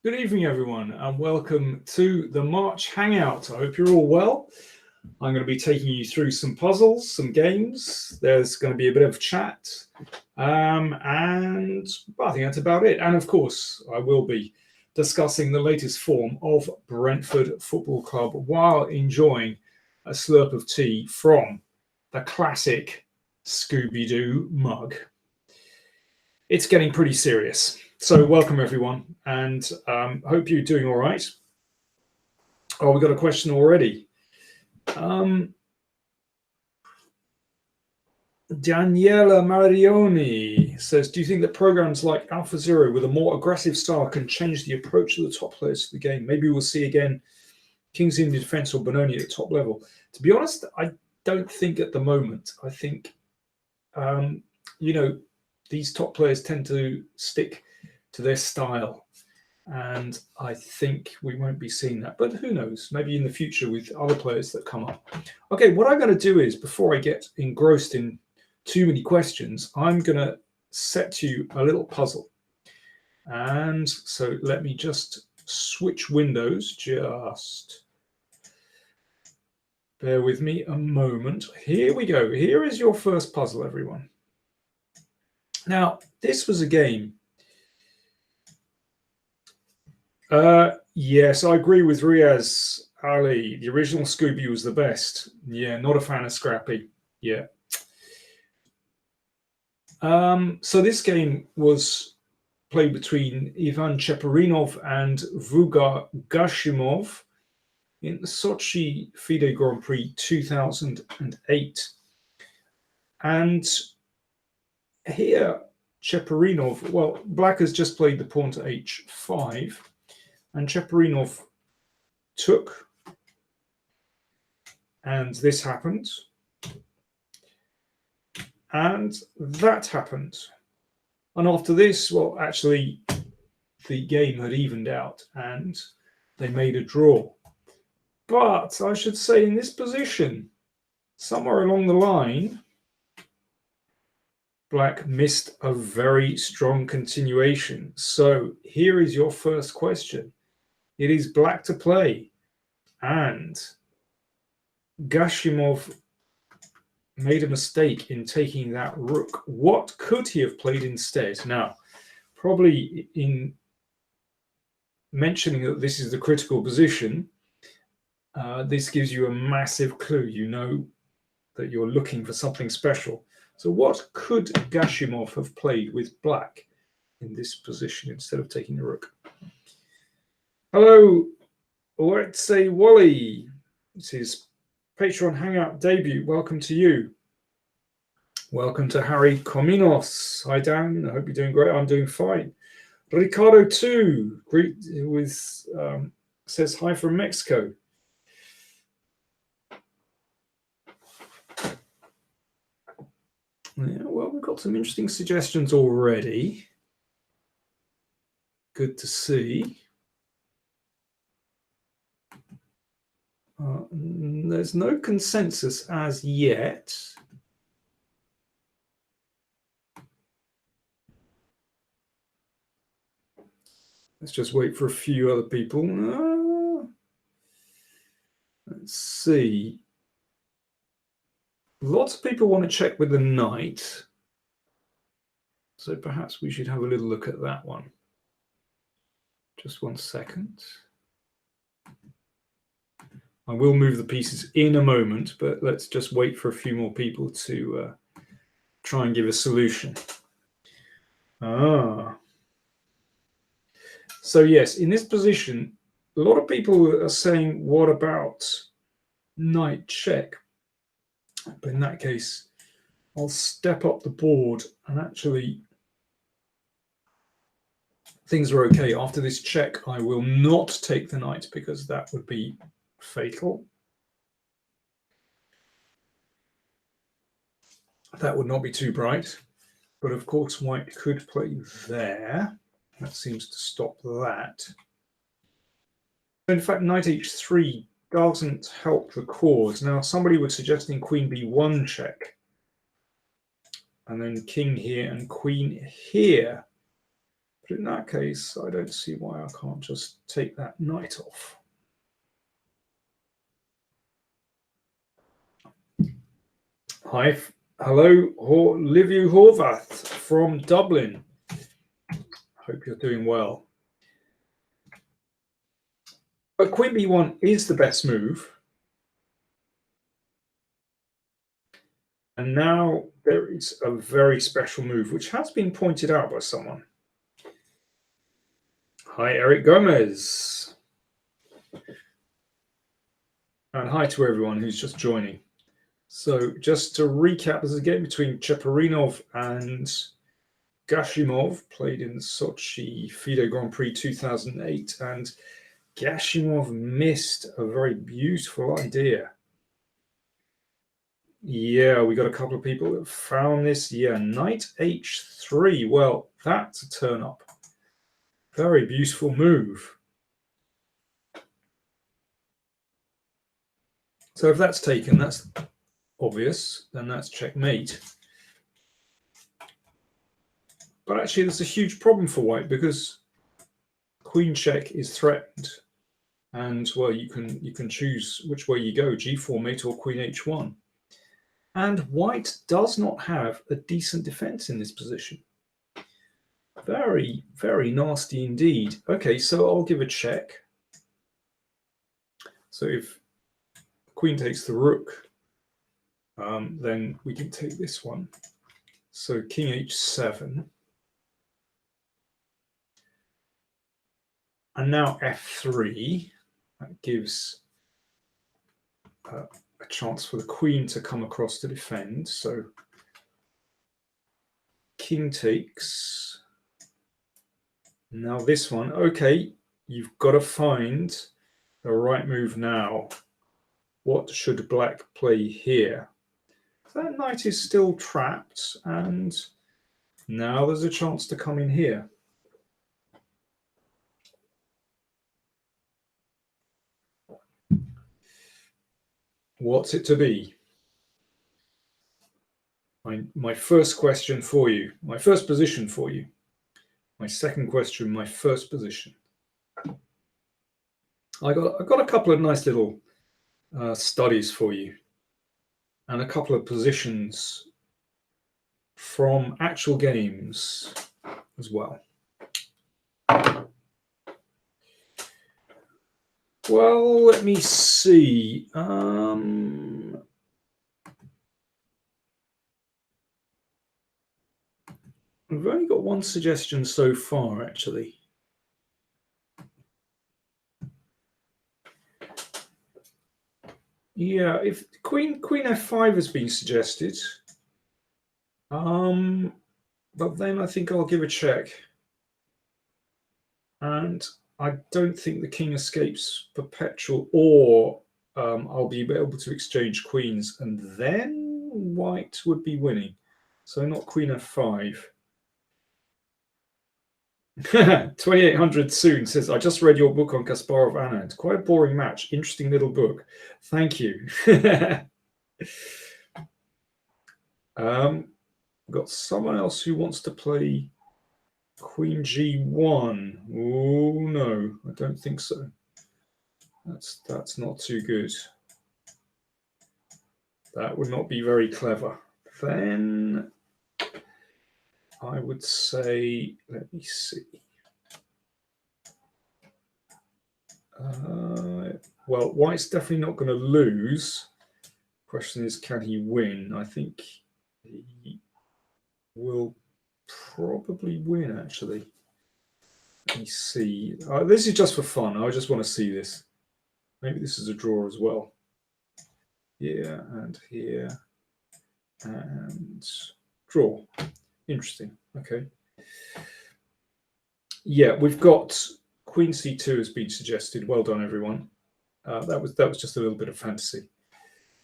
Good evening, everyone, and welcome to the March Hangout. I hope you're all well. I'm going to be taking you through some puzzles, some games. There's going to be a bit of chat, and I think that's about it. And of course, I will be discussing the latest form of Brentford Football Club while enjoying a slurp of tea from the classic Scooby-Doo mug. It's getting pretty serious. So welcome everyone, and hope you're doing all right. Oh, we got a question already. Daniela Marioni says, do you think that programs like AlphaZero with a more aggressive style can change the approach of the top players to the game? Maybe we'll see again King's Indian Defence or Benoni at the top level. To be honest, I don't think at the moment. I think, these top players tend to stick to their style, and I think we won't be seeing that, but who knows, maybe in the future with other players that come up. Okay, what I'm going to do is, before I get engrossed in too many questions, I'm going to set you a little puzzle. And so let me just switch windows, just bear with me a moment. Here we go. Here is your first puzzle, everyone. Now, this was a game. Yes, I agree with Riaz Ali. The original Scooby was the best. Yeah, not a fan of Scrappy. Yeah. So this game was played between Ivan Cheparinov and Vugar Gashimov in the Sochi FIDE Grand Prix 2008. And here, Cheparinov, well, Black has just played the pawn to h5. And Cheparinov took, and this happened, and that happened. And after this, well, actually, the game had evened out, and they made a draw. But I should say, in this position, somewhere along the line, Black missed a very strong continuation. So here is your first question. It is Black to play, and Gashimov made a mistake in taking that rook. What could he have played instead? Now, probably in mentioning that this is the critical position, this gives you a massive clue. You know that you're looking for something special. So what could Gashimov have played with Black in this position instead of taking a rook? Hello, let's say Wally. This is Patreon Hangout debut. Welcome to you. Welcome to Harry Cominos. Hi, Dan. I hope you're doing great. I'm doing fine. Ricardo too. Greet with says hi from Mexico. Yeah, well, we've got some interesting suggestions already. Good to see. There's no consensus as yet. Let's just wait for a few other people. Let's see. Lots of people want to check with the knight. So perhaps we should have a little look at that one. Just 1 second. I will move the pieces in a moment, but let's just wait for a few more people to try and give a solution. So yes, in this position, a lot of people are saying, what about knight check? But in that case, I'll step up the board, and actually things are okay. After this check, I will not take the knight because that would be fatal. That would not be too bright. But of course, white could play there. That seems to stop that. In fact, knight h3 doesn't help the cause. Now, somebody was suggesting queen b1 check. And then king here and queen here. But in that case, I don't see why I can't just take that knight off. Hi, hello, Liviu Horvath from Dublin. Hope you're doing well. But Queen B1 is the best move. And now there is a very special move, which has been pointed out by someone. Hi, Eric Gomez. And hi to everyone who's just joining. So just to recap, this is a game between Cheparinov and Gashimov, played in Sochi FIDE Grand Prix 2008. And Gashimov missed a very beautiful idea. Yeah, we got a couple of people that found this. Yeah, knight h3. Well, that's a turn up. Very beautiful move. So if that's taken, that's obvious. Then that's checkmate. But actually, there's a huge problem for white because queen check is threatened. And, well, you can choose which way you go, g4 mate or queen h1. And white does not have a decent defense in this position. Very, very nasty indeed. Okay, so I'll give a check. So if queen takes the rook, then we can take this one. So king h7. And now f3. That gives a chance for the queen to come across to defend. So king takes. Now this one, okay, you've got to find the right move now. What should black play here? That knight is still trapped, and now there's a chance to come in here. What's it to be? My first question for you, my first position for you. My second question, my first position. I got a couple of nice little studies for you, and a couple of positions from actual games as well. Well, let me see. I've only got one suggestion so far, actually. Yeah, if queen f5 has been suggested, but then I think I'll give a check. And I don't think the king escapes perpetual, or I'll be able to exchange queens, and then white would be winning. So not queen f5. 2800 soon says, I just read your book on Kasparov Anand. Quite a boring match. Interesting little book. Thank you. Got someone else who wants to play queen g1. Oh, no, I don't think so. That's not too good. That would not be very clever. Then I would say, let me see. Well, white's definitely not going to lose. Question is, can he win? I think he will probably win, actually. Let me see. This is just for fun. I just want to see this. Maybe this is a draw as well. Here and here. And draw. Interesting. Okay. Yeah, we've got queen c2 has been suggested. Well done, everyone. That was just a little bit of fantasy.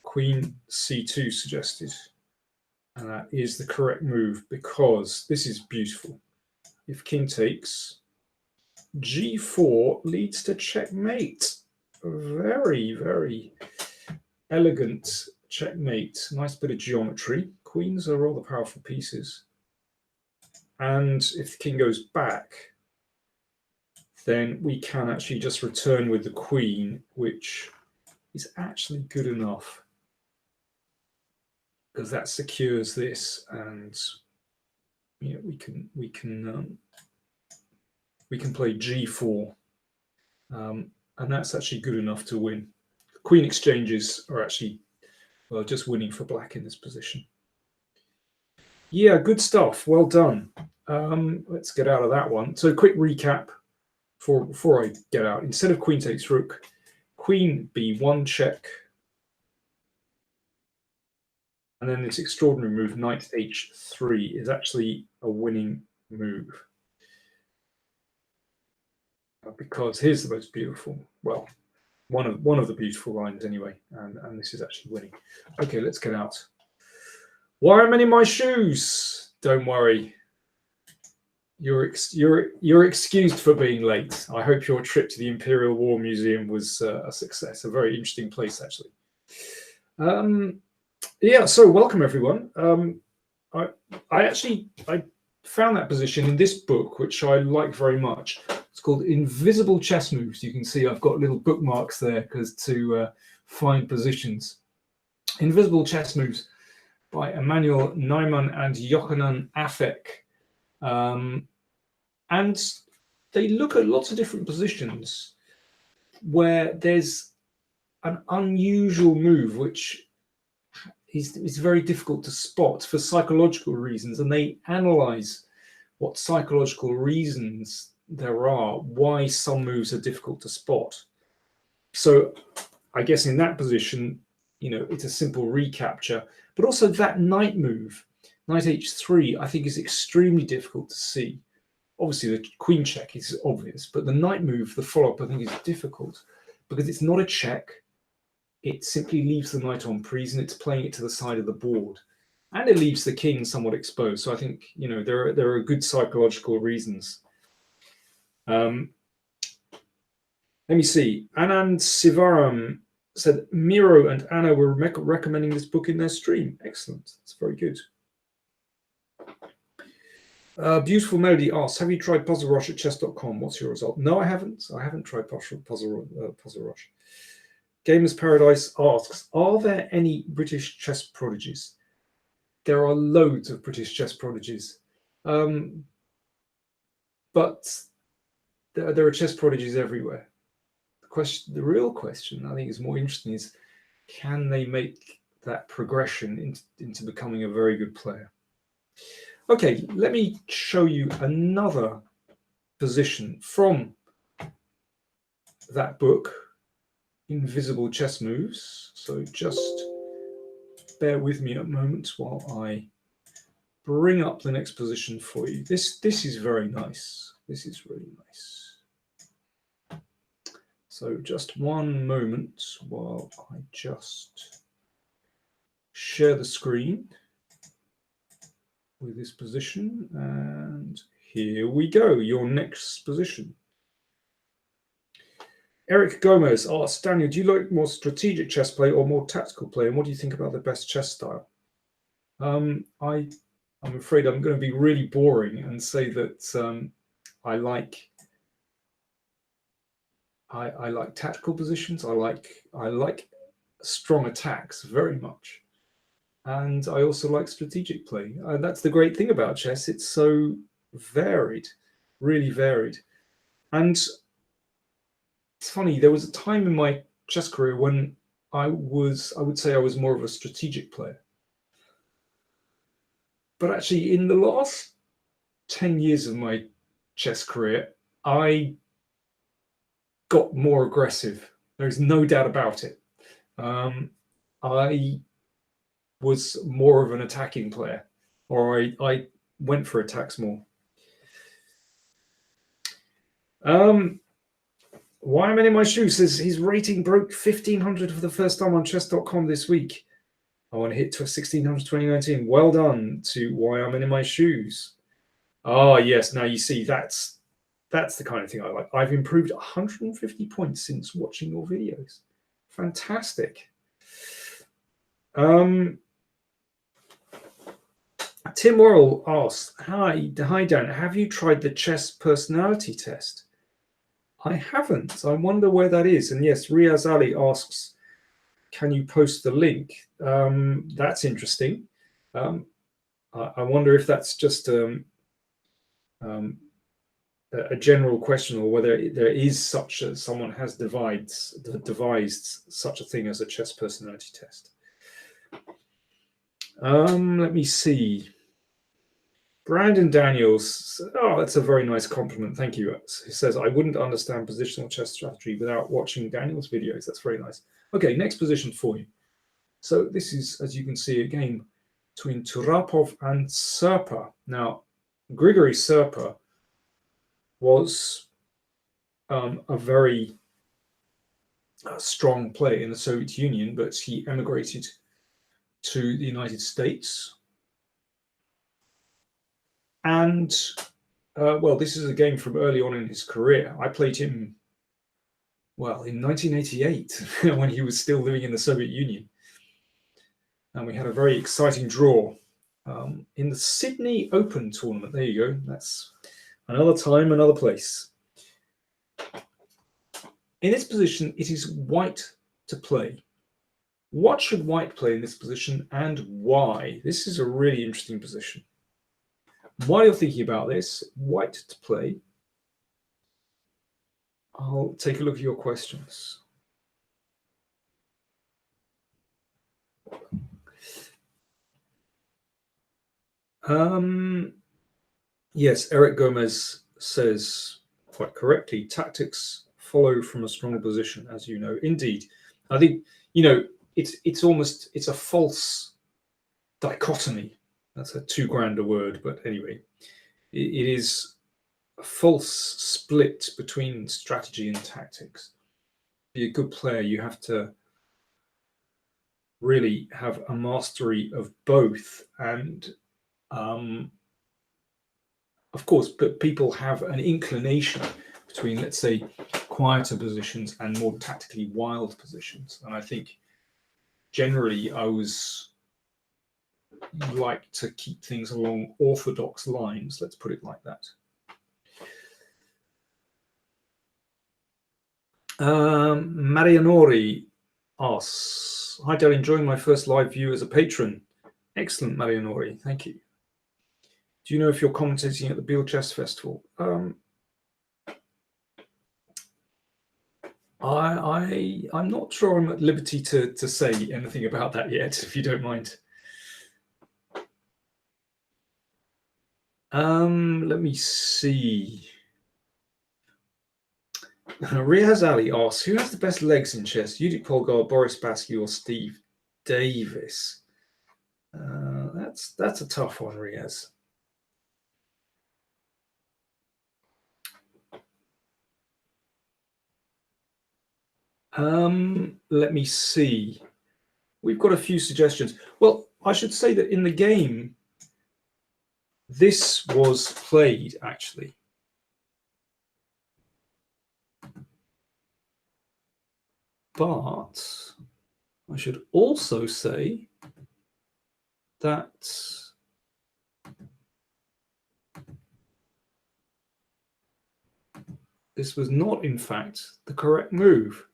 Queen c2 suggested. And that is the correct move because this is beautiful. If king takes, g4 leads to checkmate. Very, very elegant checkmate. Nice bit of geometry. Queens are all the powerful pieces. And if the king goes back, then we can actually just return with the queen, which is actually good enough because that secures this, and we can play g4, and that's actually good enough to win. Queen exchanges are actually, well, just winning for black in this position. Yeah, good stuff. Well done. Let's get out of that one. So quick recap before I get out. Instead of queen takes rook, queen b1 check, and then this extraordinary move, knight h3, is actually a winning move. Because here's the most beautiful, well, one of the beautiful lines anyway, and this is actually winning. Okay, let's get out. Why am I in my shoes? Don't worry. You're excused for being late. I hope your trip to the Imperial War Museum was a success. A very interesting place, actually. Yeah. So welcome everyone. I found that position in this book, which I like very much. It's called Invisible Chess Moves. You can see I've got little bookmarks there because to find positions. Invisible Chess Moves by Emmanuel Neumann and Johanan Affek. And they look at lots of different positions where there's an unusual move which is very difficult to spot for psychological reasons, and they analyze what psychological reasons there are why some moves are difficult to spot. So I guess in that position, it's a simple recapture, but also that knight move, knight h3, I think is extremely difficult to see. Obviously the queen check is obvious, but the knight move, the follow-up, I think is difficult because it's not a check. It simply leaves the knight on prise and it's playing it to the side of the board, and it leaves the king somewhat exposed. So I think there are good psychological reasons. Let me see. Anand Sivaram said Miro and Anna were recommending this book in their stream. Excellent. That's very good. Beautiful Melody asks, have you tried Puzzle Rush at chess.com? What's your result? No, I haven't. I haven't tried Puzzle Rush. Gamers Paradise asks, are there any British chess prodigies? There are loads of British chess prodigies. But there are chess prodigies everywhere. The real question, I think, is more interesting is, can they make that progression into becoming a very good player? Okay, let me show you another position from that book, Invisible Chess Moves. So just bear with me a moment while I bring up the next position for you. This is very nice. This is really nice. So just one moment while I just share the screen with this position, and here we go, your next position. Eric Gomez asks, Daniel, do you like more strategic chess play or more tactical play, and what do you think about the best chess style? I'm afraid I'm going to be really boring and say that I like tactical positions. I like strong attacks very much. And I also like strategic play. That's the great thing about chess. It's so varied, really varied. And it's funny, there was a time in my chess career when I would say I was more of a strategic player. But actually, in the last 10 years of my chess career, I got more aggressive. There's no doubt about it. I was more of an attacking player, or I went for attacks more. Why am I in my shoes? Says his rating broke 1500 for the first time on chess.com this week. I want to hit to 1600 2019. Well done to Why I'm in my shoes. Ah, yes. Now you see, that's the kind of thing I like. I've improved 150 points since watching your videos. Fantastic. Tim Worrell asks, Hi Dan, have you tried the chess personality test? I haven't. I wonder where that is. And yes, Riaz Ali asks, can you post the link? That's interesting. I wonder if that's just a general question, or whether there is such a, someone has devised such a thing as a chess personality test. Let me see. Brandon Daniels, oh, that's a very nice compliment. Thank you. He says, I wouldn't understand positional chess strategy without watching Daniel's videos. That's very nice. Okay, next position for you. So this is, as you can see, a game between Turapov and Serpa. Now, Grigory Serpa was a very strong player in the Soviet Union, but he emigrated to the United States. And, well, this is a game from early on in his career. I played him, well, in 1988, when he was still living in the Soviet Union. And we had a very exciting draw in the Sydney Open tournament. There you go. That's another time, another place. In this position, it is white to play. What should white play in this position, and why? This is a really interesting position. While you're thinking about this, white to play, I'll take a look at your questions. Yes, Eric Gomez says quite correctly, tactics follow from a stronger position, as you know. Indeed, I think, you know, it's almost, it's a false dichotomy. That's a too grand a word, but anyway, it is a false split between strategy and tactics. To be a good player, you have to really have a mastery of both. And of course, but people have an inclination between, let's say, quieter positions and more tactically wild positions. And I think generally I like to keep things along orthodox lines, let's put it like that. Marianori asks, hi Dale, enjoying my first live view as a patron. Excellent, Marianori, thank you. Do you know if you're commentating at the Beale Chess Festival? I'm not sure I'm at liberty to say anything about that yet, if you don't mind. Let me see. Riaz Ali asks, who has the best legs in chess? Judith Polgar, Boris Baski, or Steve Davis? That's a tough one, Riaz. Let me see. We've got a few suggestions. Well, I should say that in the game, this was played actually. But I should also say that this was not, in fact, the correct move.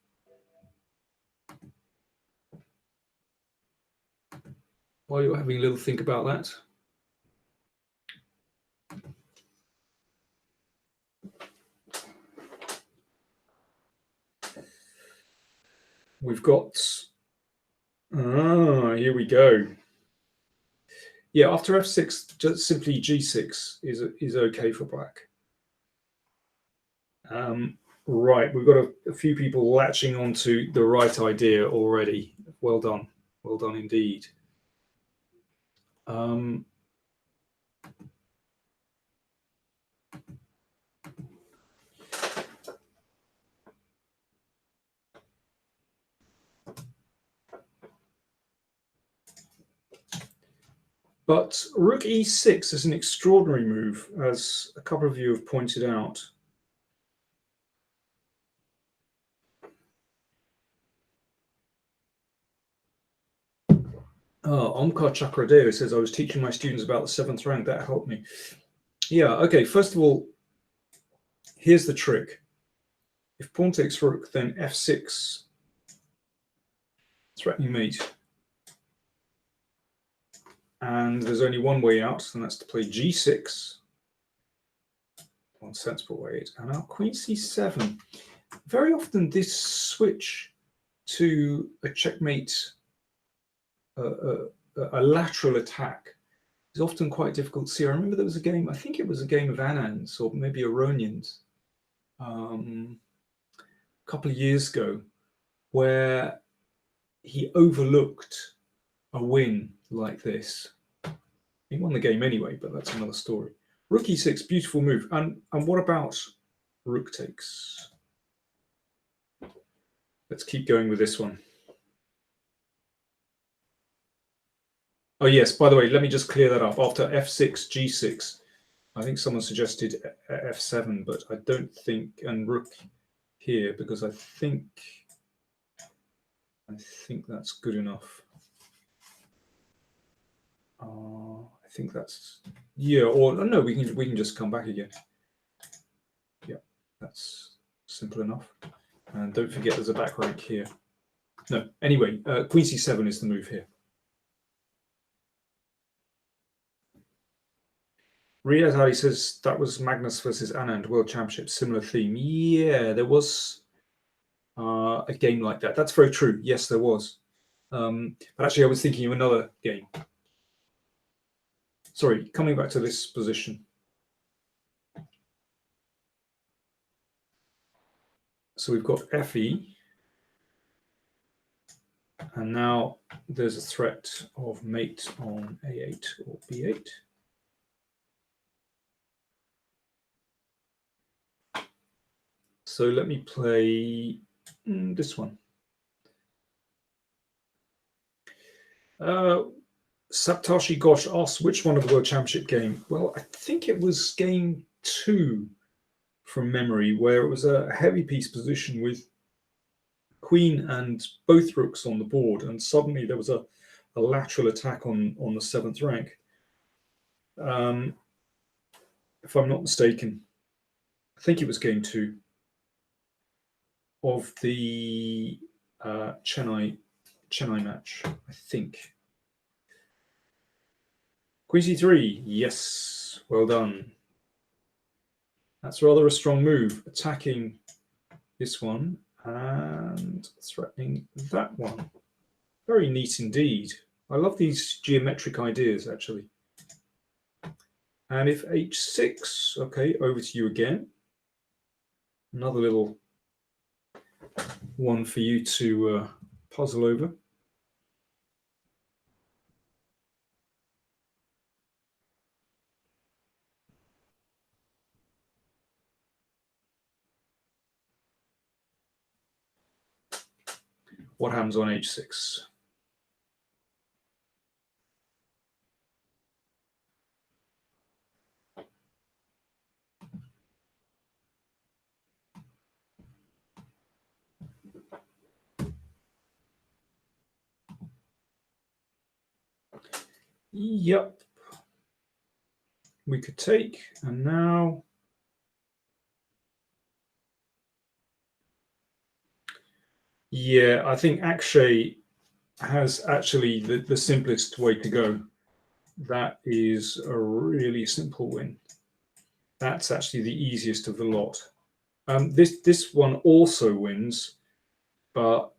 While you're having a little think about that. We've got, here we go. Yeah, after f6, just simply g6 is okay for black. Right, we've got a few people latching onto the right idea already. Well done indeed. But rook e6 is an extraordinary move, as a couple of you have pointed out. Omkar Chakradeo says, I was teaching my students about the 7th rank. That helped me. Yeah, okay. First of all, here's the trick. If pawn takes rook, then f6, threatening mate. And there's only one way out, and that's to play g6. One sensible way. And now queen c7. Very often this switch to a checkmate, a lateral attack, is often quite difficult to see. I remember there was a game, I think it was a game of Anand's or maybe Aronian's, a couple of years ago, where he overlooked a win like this. He won the game anyway, but that's another story. Rook e6, beautiful move. And what about rook takes? Let's keep going with this one. Oh yes, by the way, let me just clear that up. After f6, g6, I think someone suggested f7, but I don't think, and rook here, because I think that's good enough. I think that's, yeah, or no, we can just come back again. Yeah, that's simple enough. And don't forget there's a back rank here. No, anyway, queen c7 is the move here. Riyad Ali says that was Magnus versus Anand World Championship, similar theme. Yeah, there was a game like that. That's very true. Yes, there was. But actually, I was thinking of another game. Sorry, coming back to this position. So we've got FE. And now there's a threat of mate on A8 or B8. So let me play this one. Saptashi Ghosh asks, which one of the World Championship game? Well, I think it was game 2 from memory, where it was a heavy piece position with queen and both rooks on the board, and suddenly there was a lateral attack on the 7th rank. If I'm not mistaken, I think it was game 2 of the Chennai match, I think. Queen c3, yes, well done. That's rather a strong move, attacking this one and threatening that one. Very neat indeed. I love these geometric ideas, actually. And if h6, okay, over to you again. Another little one for you to puzzle over. What happens on h6? Yep. We could take, and now yeah, I think Akshay has actually the simplest way to go. That is a really simple win. That's actually the easiest of the lot. This one also wins, but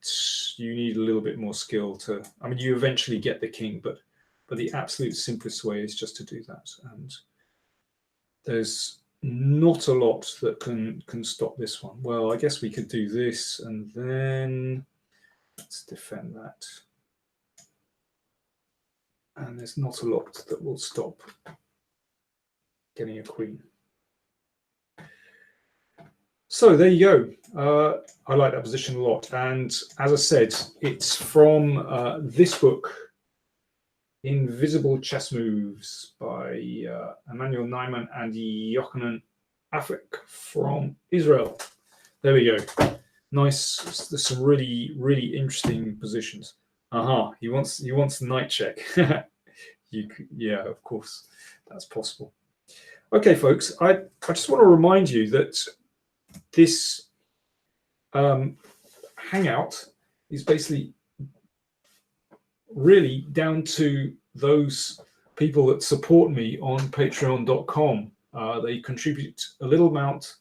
you need a little bit more skill to. I mean, you eventually get the king, but the absolute simplest way is just to do that. And there's not a lot that can stop this one. Well, I guess we could do this, and then let's defend that. And there's not a lot that will stop getting a queen. So there you go. I like that position a lot. And as I said, it's from this book, Invisible Chess Moves by Emmanuel Neiman and Yochanan Afik from Israel. There we go. Nice. There's some really, really interesting positions. Aha, he wants the knight check. Yeah, of course, that's possible. Okay, folks, I just want to remind you that this Hangout is basically really down to those people that support me on patreon.com. They contribute a little amount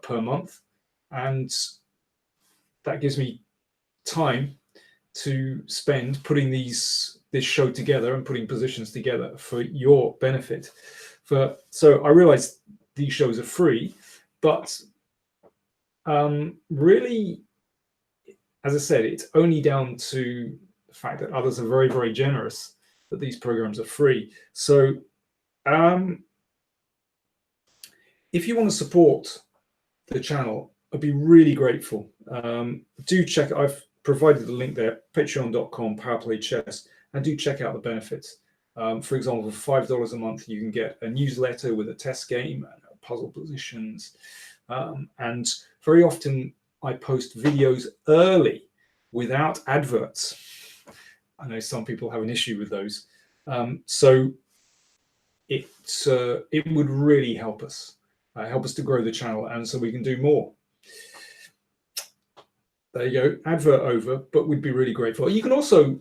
per month, and that gives me time to spend putting this show together and putting positions together for your benefit. So I realize these shows are free, but really, as I said, it's only down to the fact that others are very, very generous that these programs are free. So if you want to support the channel, I'd be really grateful. Do check, I've provided the link there, patreon.com, PowerPlayChess, and do check out the benefits. For example, for $5 a month, you can get a newsletter with a test game and puzzle positions. And very often I post videos early without adverts. I know some people have an issue with those. So it would really help us to grow the channel, and so we can do more. There you go, advert over, but we'd be really grateful. You can also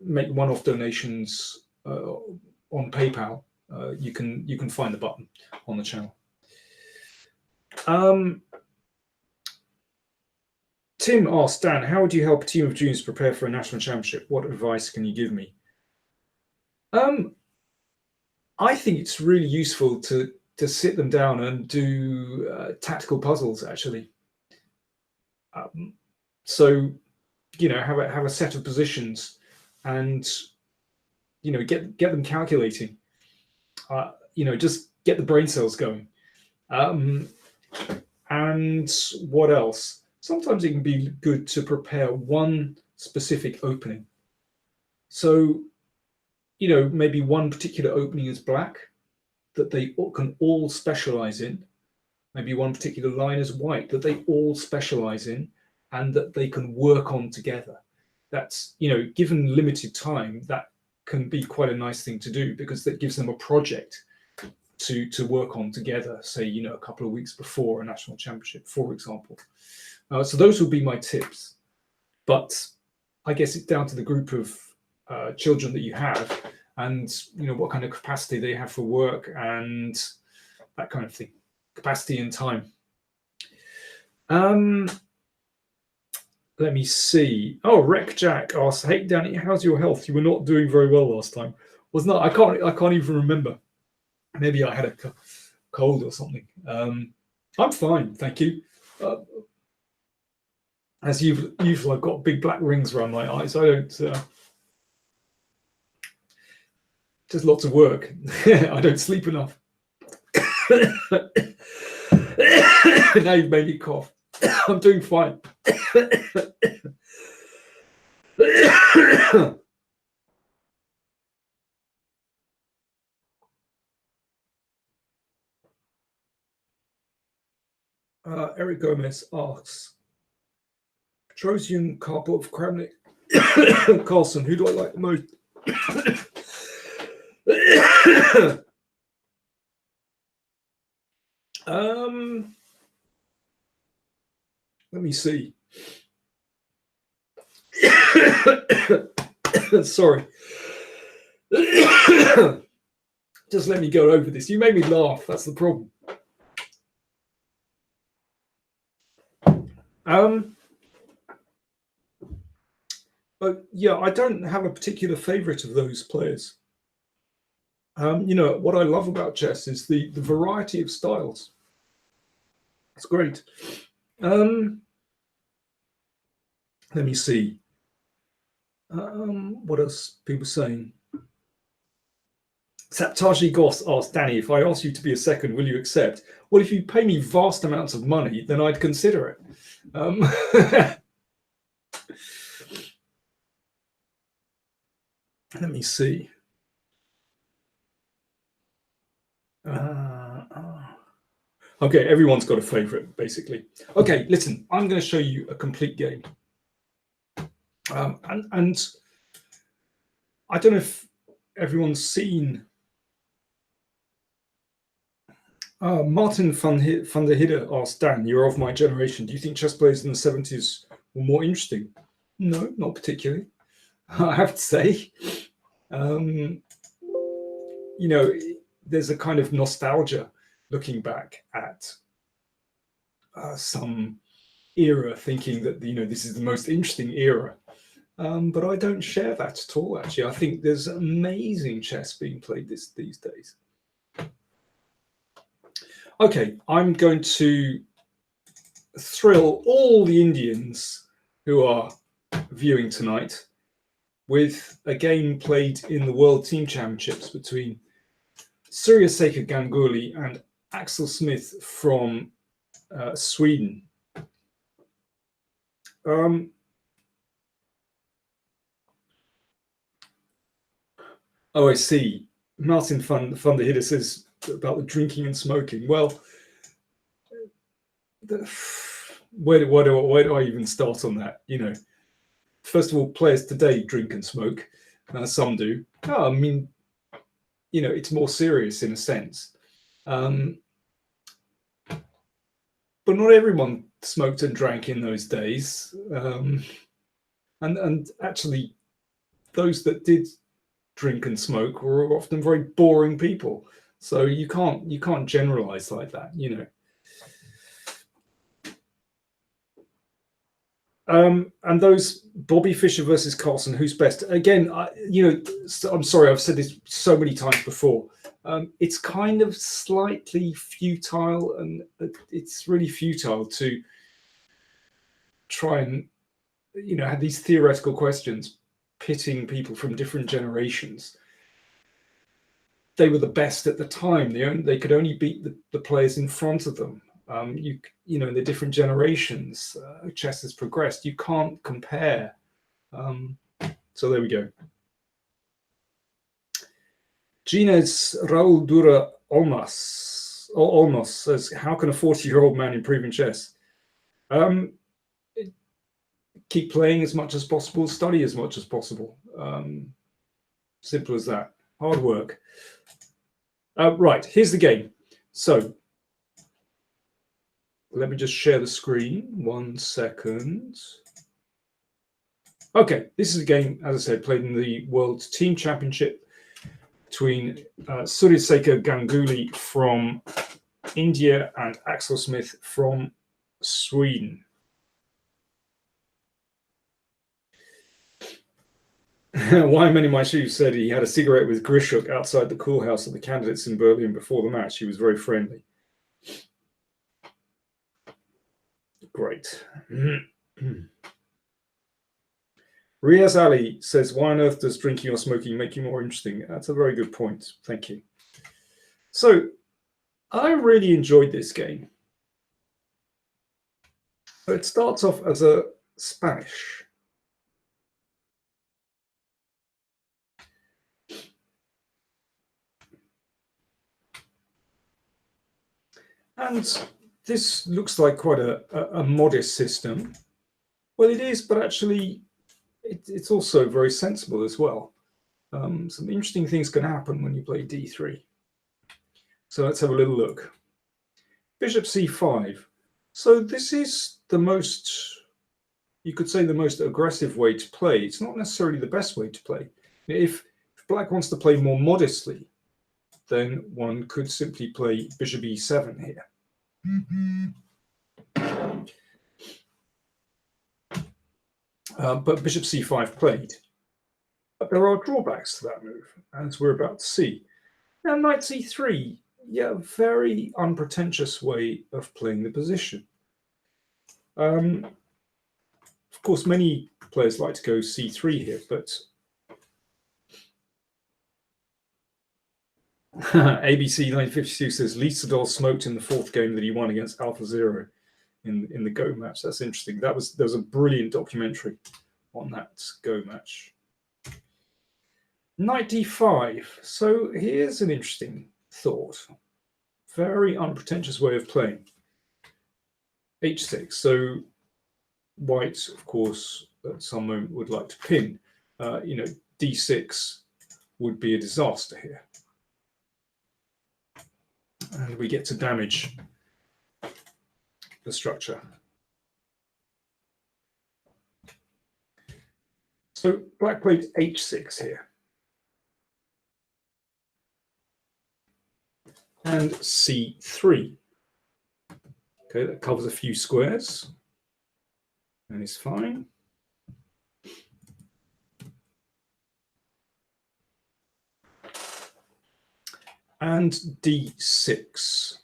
make one-off donations on PayPal. You can find the button on the channel. Tim asked, Dan, how would you help a team of juniors prepare for a national championship? What advice can you give me? I think it's really useful to sit them down and do tactical puzzles, actually. So, have a set of positions, and get them calculating. Just get the brain cells going. And what else? Sometimes it can be good to prepare one specific opening. So, maybe one particular opening is black that they can all specialize in. Maybe one particular line is white that they all specialize in and that they can work on together. That's, given limited time, that can be quite a nice thing to do, because that gives them a project to work on together, say, a couple of weeks before a national championship, for example. So those would be my tips. But I guess it's down to the group of children that you have, and what kind of capacity they have for work and that kind of thing, capacity and time. Let me see. Oh, Wreck Jack asked, "Hey Danny, how's your health? You were not doing very well last time." I can't even remember. Maybe I had a cold or something. I'm fine, thank you. As usual, I've got big black rings around my eyes. I don't. Just lots of work. I don't sleep enough. Now you've made me cough. I'm doing fine. Eric Gomez asks, Petrosian, Karpov, Kramnik, Carlson, who do I like the most? Let me see. Sorry. Just let me go over this. You made me laugh. That's the problem. But yeah, I don't have a particular favorite of those players. What I love about chess is the variety of styles. It's great. Let me see. What else people saying? Saptaji Goss asked, Danny, if I ask you to be a second, will you accept? Well, if you pay me vast amounts of money, then I'd consider it. Let me see. Okay, everyone's got a favorite, basically. Okay, listen, I'm going to show you a complete game. And I don't know if everyone's seen Martin van der Hidde asked, Dan, you're of my generation. Do you think chess players in the 70s were more interesting? No, not particularly. I have to say. You know, there's a kind of nostalgia looking back at some era, thinking that, you know, this is the most interesting era. But I don't share that at all, actually. I think there's amazing chess being played these days. Okay, I'm going to thrill all the Indians who are viewing tonight with a game played in the World Team Championships between Suryasekar Ganguly and Axel Smith from Sweden. Oh, I see. Martin van der Hidde says about the drinking and smoking. Well, where do I even start on that? You know, first of all, players today drink and smoke. Some do. I mean, you know, it's more serious in a sense. But not everyone smoked and drank in those days. And actually, those that did drink and smoke were often very boring people. So you can't generalize like that, you know. And those Bobby Fischer versus Carlsen, who's best? Again, you know, I'm sorry, I've said this so many times before. It's kind of slightly futile, and it's really futile to try and, you know, have these theoretical questions pitting people from different generations. They were the best at the time. They could only beat the players in front of them. You know, in the different generations, chess has progressed. You can't compare. So there we go. Gina's Raul Dura Olmos says, how can a 40-year-old man improve in chess? Keep playing as much as possible, study as much as possible. Simple as that. Hard work. Right, here's the game. So let me just share the screen. 1 second. Okay, this is a game, as I said, played in the World Team Championship between Suryasekar Ganguly from India and Axel Smith from Sweden. Why Many My Shoes said he had a cigarette with Grishuk outside the cool house of the candidates in Berlin before the match. He was very friendly. Great. Riaz Ali says, why on earth does drinking or smoking make you more interesting? That's a very good point. Thank you. So I really enjoyed this game. It starts off as a Spanish. And this looks like quite a modest system. Well, it is, but actually it's also very sensible as well. Some interesting things can happen when you play d3. So let's have a little look. Bishop c5. So this is the most, you could say, the most aggressive way to play. It's not necessarily the best way to play. If black wants to play more modestly, then one could simply play bishop e7 here. But bishop c5 played. But there are drawbacks to that move, as we're about to see. Now, knight c3, yeah, very unpretentious way of playing the position. Of course, many players like to go c3 here, but ABC 1952 says Lee Sedol smoked in the 4th game that he won against AlphaZero in the Go match. That's interesting. There was a brilliant documentary on that Go match. Knight d5. So here's an interesting thought. Very unpretentious way of playing. h6. So white, of course, at some moment would like to pin. You know, d6 would be a disaster here. And we get to damage the structure. So black played h6 here. And c3. Okay, that covers a few squares. And is fine. And d6.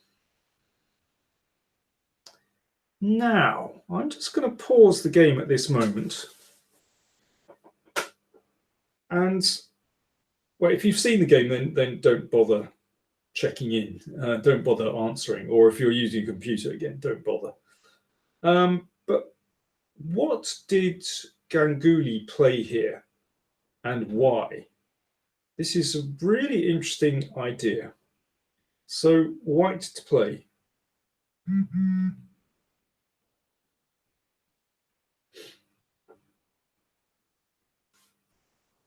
Now, I'm just going to pause the game at this moment. And, well, if you've seen the game, then don't bother checking in. Don't bother answering. Or if you're using a computer, again, don't bother. But what did Ganguly play here and why? This is a really interesting idea. So, white to play.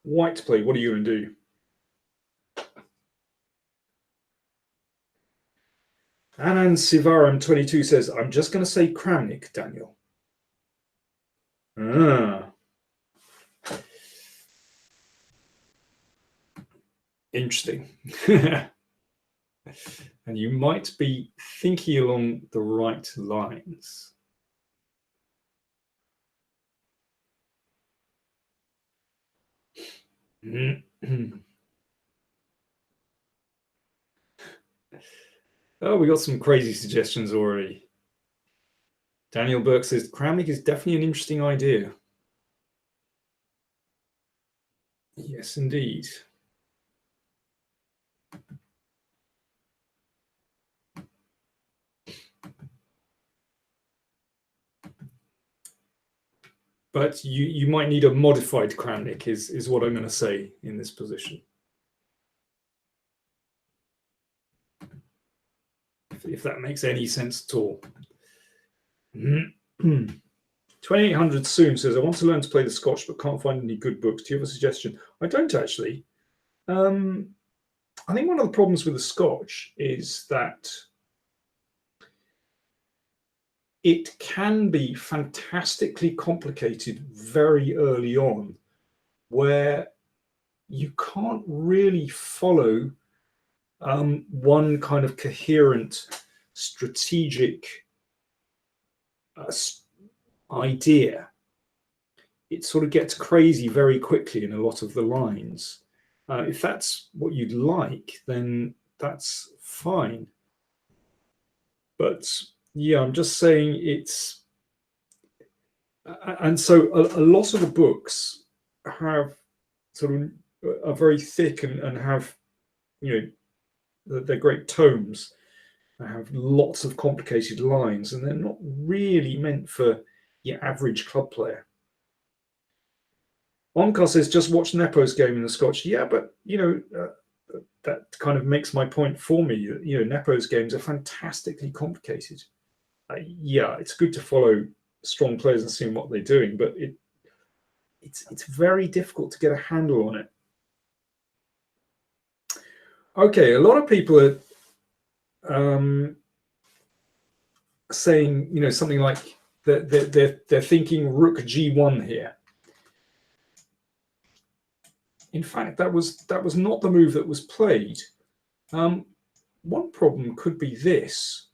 White to play, what are you going to do? Anand Sivaram 22 says, I'm just going to say Kramnik, Daniel. Interesting. And you might be thinking along the right lines. Oh, we got some crazy suggestions already. Daniel Burke says, Kramnik is definitely an interesting idea. Yes, indeed. But you might need a modified Kramnik is what I'm going to say in this position. If that makes any sense at all. 2800 soon says, I want to learn to play the Scotch but can't find any good books. Do you have a suggestion? I don't actually. I think one of the problems with the Scotch is that it can be fantastically complicated very early on, where you can't really follow one kind of coherent, strategic idea. It sort of gets crazy very quickly in a lot of the lines. If that's what you'd like, then that's fine. But yeah, I'm just saying it's, and so a lot of the books have sort of are very thick and have, you know, they're great tomes. They have lots of complicated lines, and they're not really meant for your average club player. Onkar says, just watch Nepo's game in the Scotch. Yeah, but, you know, that kind of makes my point for me. You know, Nepo's games are fantastically complicated. Yeah, it's good to follow strong players and seeing what they're doing, but it's very difficult to get a handle on it. Okay, a lot of people are saying, you know, something like they're thinking Rook G1 here. In fact, that was not the move that was played. One problem could be this,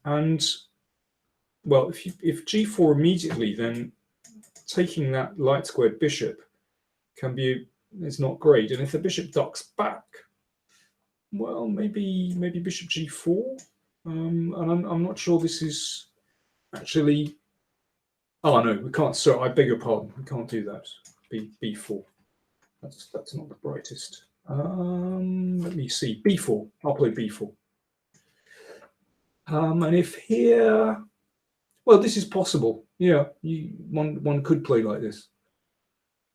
and well, if G4 immediately, then taking that light squared bishop can be is not great, and if the bishop ducks back, well, maybe bishop G4, and I'm not sure this is actually. Oh no, we can't. So I beg your pardon, we can't do that. B4. That's not the brightest. Let me see. B4. I'll play B4. And if here, well, this is possible. Yeah, one could play like this.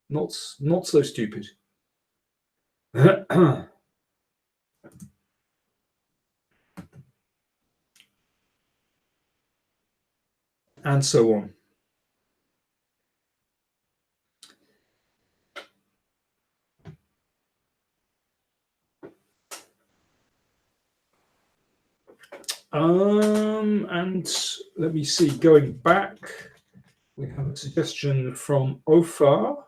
Not so stupid. And so on. And let me see, going back, we have a suggestion from Ofar,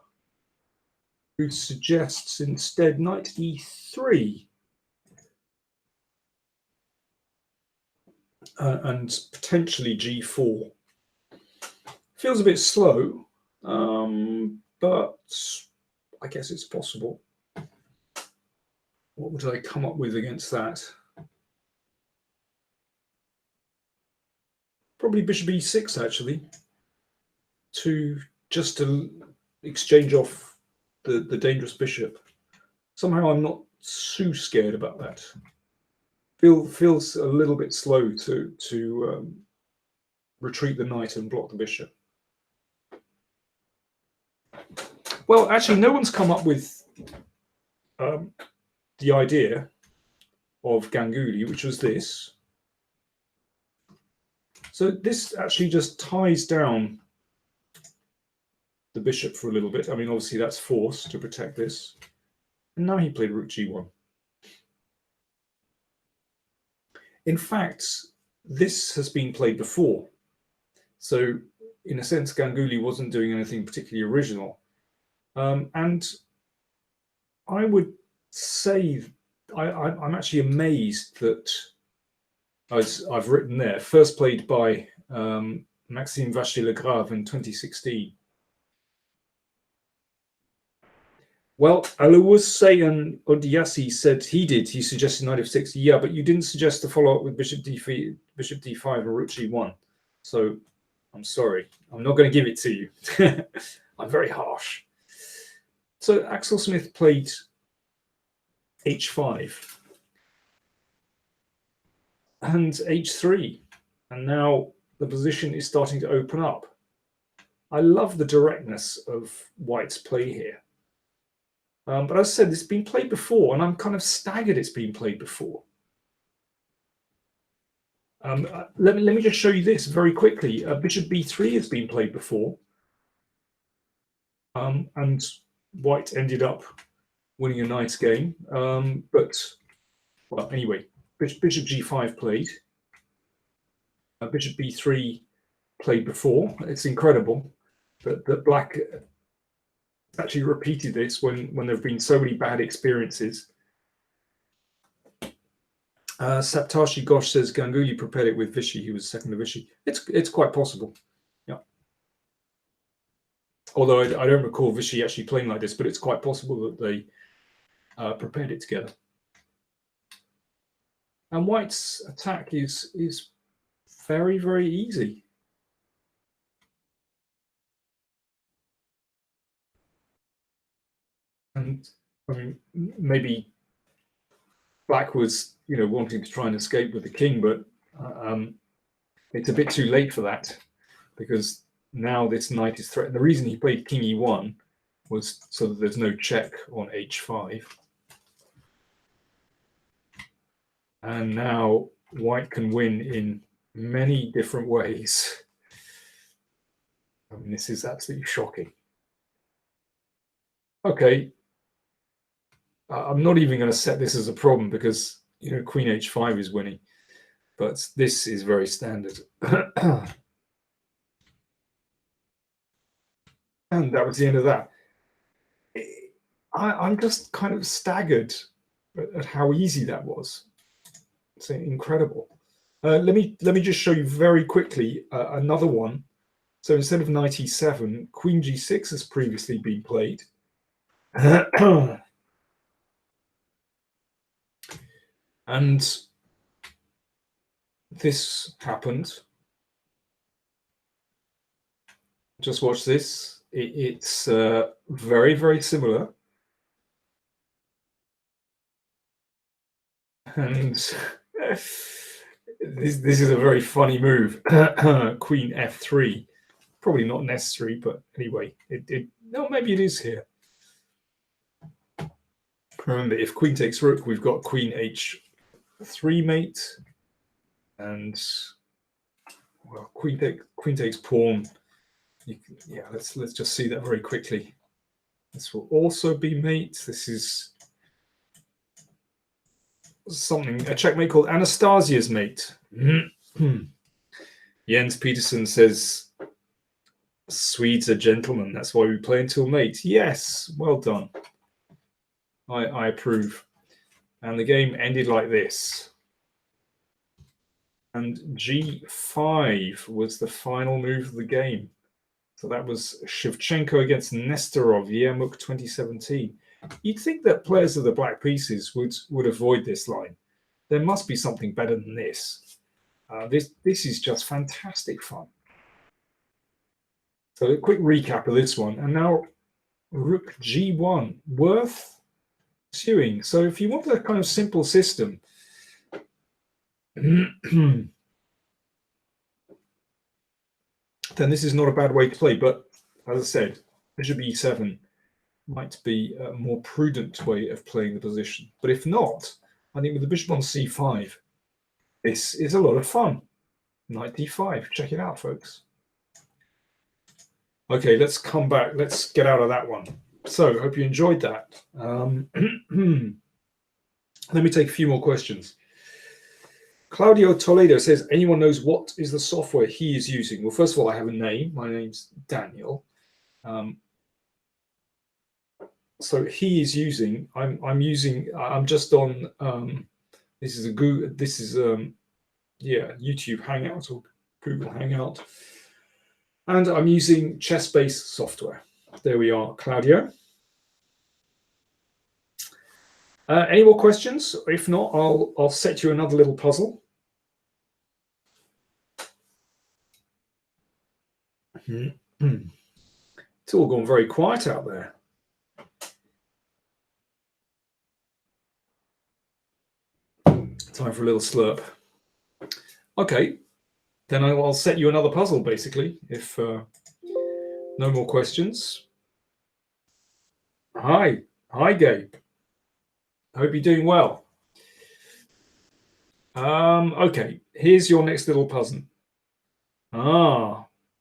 who suggests instead knight e3. And potentially g4. Feels a bit slow, but I guess it's possible. What would I come up with against that? Probably bishop e6, actually, just to exchange off the dangerous bishop. Somehow I'm not too scared about that. Feels a little bit slow to retreat the knight and block the bishop. Well, actually, no one's come up with the idea of Ganguly, which was this. So this actually just ties down the bishop for a little bit. I mean, obviously that's forced to protect this. And now he played rook g1. In fact, this has been played before. So in a sense, Ganguly wasn't doing anything particularly original. And I would say I'm actually amazed that, as I've written there, first played by Maxime Vachier-Lagrave in 2016. Well, Aluwase Odiasi said he did. He suggested knight f6. Yeah, but you didn't suggest to follow up with bishop d5 and rook g1. So I'm sorry. I'm not going to give it to you. I'm very harsh. So Axel Smith played h5 and h3. And now the position is starting to open up. I love the directness of White's play here. But as I said, it's been played before, and I'm kind of staggered it's been played before. Let me just show you this very quickly. Bishop b3 has been played before. And White ended up winning a nice game. But, well, anyway, bishop g5 played. Bishop b3 played before. It's incredible that Black actually repeated this when there have been so many bad experiences. Saptarshi Ghosh says Ganguly prepared it with Vichy. He was second to Vichy. It's quite possible. Yeah. Although I don't recall Vichy actually playing like this, but it's quite possible that they prepared it together. And White's attack is very, very easy. And I mean, maybe Black was, wanting to try and escape with the king, but it's a bit too late for that, because now this knight is threatened. The reason he played king e1 was so that there's no check on h5. And now White can win in many different ways. I mean, this is absolutely shocking. Okay. I'm not even going to set this as a problem because, queen h5 is winning. But this is very standard. And that was the end of that. I'm just kind of staggered at how easy that was. It's incredible. Let me just show you very quickly another one. So instead of knight e7, queen g6 has previously been played. And this happened. Just watch this. It's very, very similar. And this is a very funny move. Queen f3. Probably not necessary, but anyway, no, maybe it is here. Remember, if queen takes rook, we've got queen h3 mate, and well, queen takes pawn. Yeah, let's just see that very quickly. This will also be mate. This is a checkmate called Anastasia's mate. Jens Peterson says, Swedes are gentlemen. That's why we play until late. Yes, well done. I approve. And the game ended like this. And G5 was the final move of the game. So that was Shevchenko against Nestorov, Yermuk 2017. You'd think that players of the black pieces would avoid this line. There must be something better than this. This is just fantastic fun. So a quick recap of this one. And now Rook G1, worth pursuing. So if you want a kind of simple system, then this is not a bad way to play. But as I said, Bishop E7 might be a more prudent way of playing the position. But if not, I think with the bishop on C5, this is a lot of fun. Knight D5. Check it out, folks. Okay, let's come back. Let's get out of that one. So, hope you enjoyed that. Let me take a few more questions. Claudio Toledo says, anyone knows what is the software he is using? Well, first of all, I have a name. My name's Daniel. So he is using. I'm just on. This is a Google. This is YouTube Hangout or Google Hangout, and I'm using chess-based software. There we are, Claudio. Any more questions? If not, I'll set you another little puzzle. It's all gone very quiet out there. Time for a little slurp. Okay, then I'll set you another puzzle, basically, if no more questions. Hi, Gabe. Hope you're doing well. Okay, here's your next little puzzle.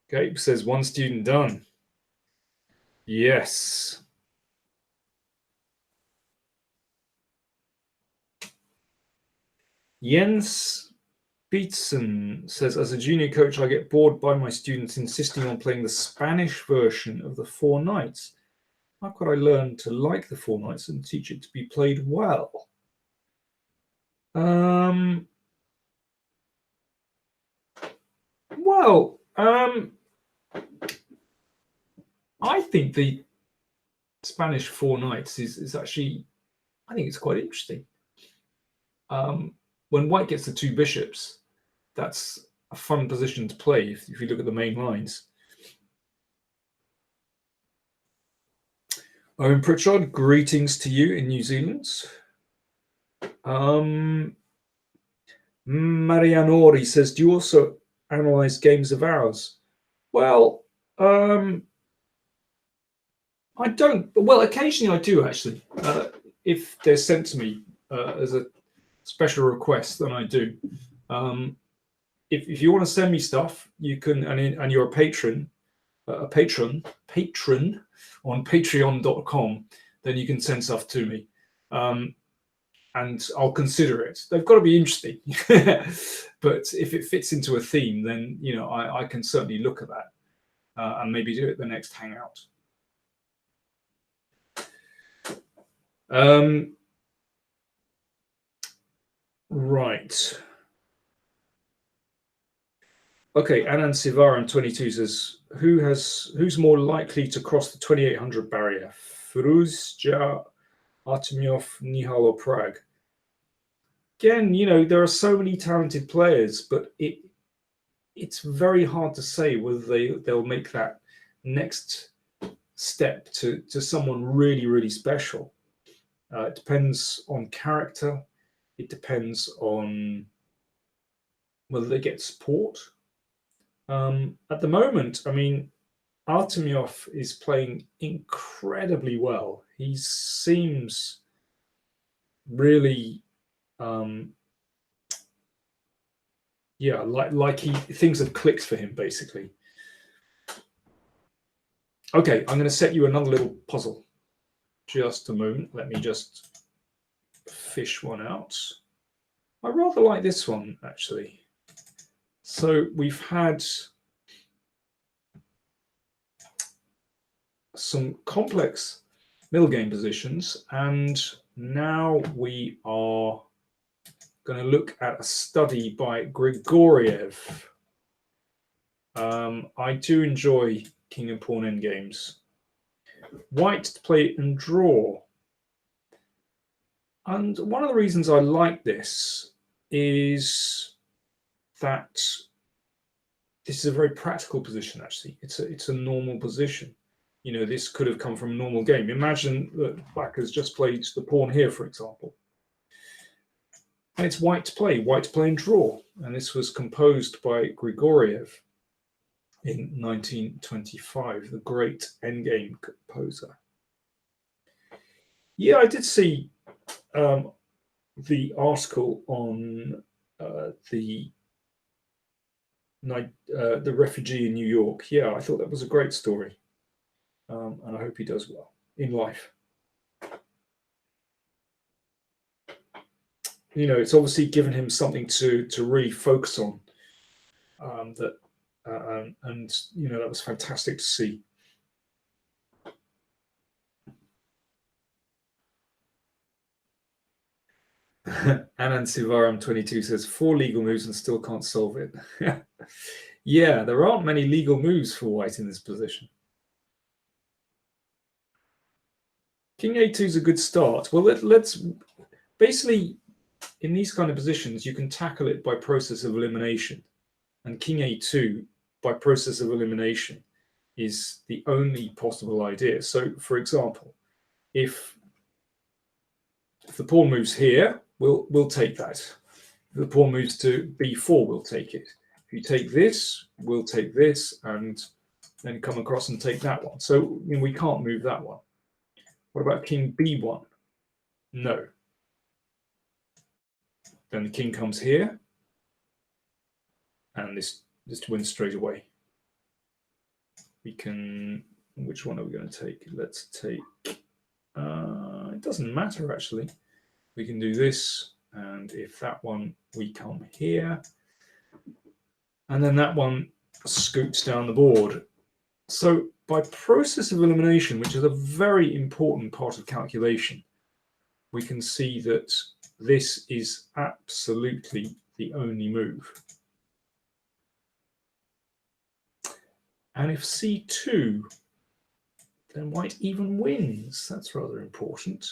Gabe says one student done. Yes. Jens Peterson says, as a junior coach, I get bored by my students insisting on playing the Spanish version of the Four Knights. How could I learn to like the Four Knights and teach it to be played well? I think the Spanish Four Knights is actually, I think it's quite interesting. When white gets the two bishops, that's a fun position to play if you look at the main lines. Owen Pritchard, greetings to you in New Zealand. Marianori says, do you also analyze games of ours? Well, I don't. Well, occasionally I do, actually. If they're sent to me as a special request, then I do. If you want to send me stuff, you can, and you're a patron on patreon.com, then you can send stuff to me. And I'll consider it. They've got to be interesting. But if it fits into a theme, then I can certainly look at that and maybe do it the next Hangout. Right. Okay, Anand Sivaram 22 says, who's more likely to cross the 2800 barrier? Firuzja, Artemyov, Nihal, or Prague? Again, there are so many talented players, but it's very hard to say whether they'll make that next step to someone really, really special. It depends on character. It depends on whether they get support. At the moment, I mean, Artemyov is playing incredibly well. He seems really, like things have clicked for him, basically. Okay, I'm going to set you another little puzzle. Just a moment. Let me just fish one out. I rather like this one, actually. So we've had some complex middle game positions, and now we are going to look at a study by Grigoriev. I do enjoy king and pawn endgames. White to play and draw. And one of the reasons I like this is that this is a very practical position, actually. It's a normal position. You know, this could have come from a normal game. Imagine that black has just played the pawn here, for example. And it's white to play and draw. And this was composed by Grigoriev in 1925, the great endgame composer. Yeah, I did see the article on the refugee in New York. Yeah, I thought that was a great story. And I hope he does well in life. You know, it's obviously given him something to really focus on. And you know, that was fantastic to see. Anand Sivaram 22 says 4 legal moves and still can't solve it. Yeah, there aren't many legal moves for white in this position. King A2 is a good start. Well, let's basically, in these kind of positions, you can tackle it by process of elimination. And King A2, by process of elimination, is the only possible idea. So, for example, if the pawn moves here, we'll take that. If the pawn moves to B4, we'll take it. If you take this, we'll take this, and then come across and take that one. So you know, we can't move that one. What about King B1? No. Then the king comes here, and this wins straight away. We can. Which one are we going to take? Let's take. It doesn't matter actually. We can do this, and if that one, we come here, and then that one scoots down the board. So by process of elimination, which is a very important part of calculation, we can see that this is absolutely the only move. And if C2, then white even wins. That's rather important.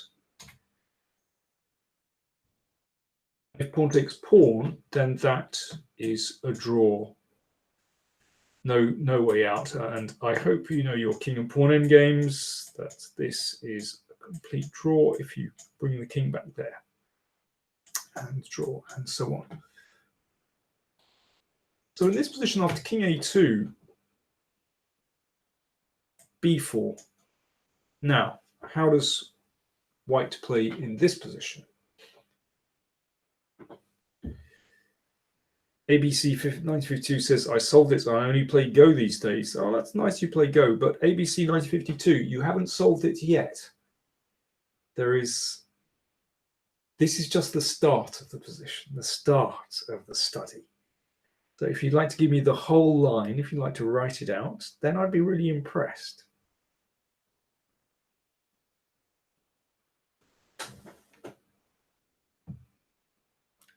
If pawn takes pawn, then that is a draw. No way out. And I hope you know your king and pawn endgames, that this is a complete draw if you bring the king back there. And draw, and so on. So in this position, after king A2, B4. Now, how does white play in this position? ABC 1952 says, I solved it, so I only play Go these days. Oh, that's nice you play Go, but ABC 1952, you haven't solved it yet. This is just the start of the position, the start of the study. So if you'd like to give me the whole line, if you'd like to write it out, then I'd be really impressed.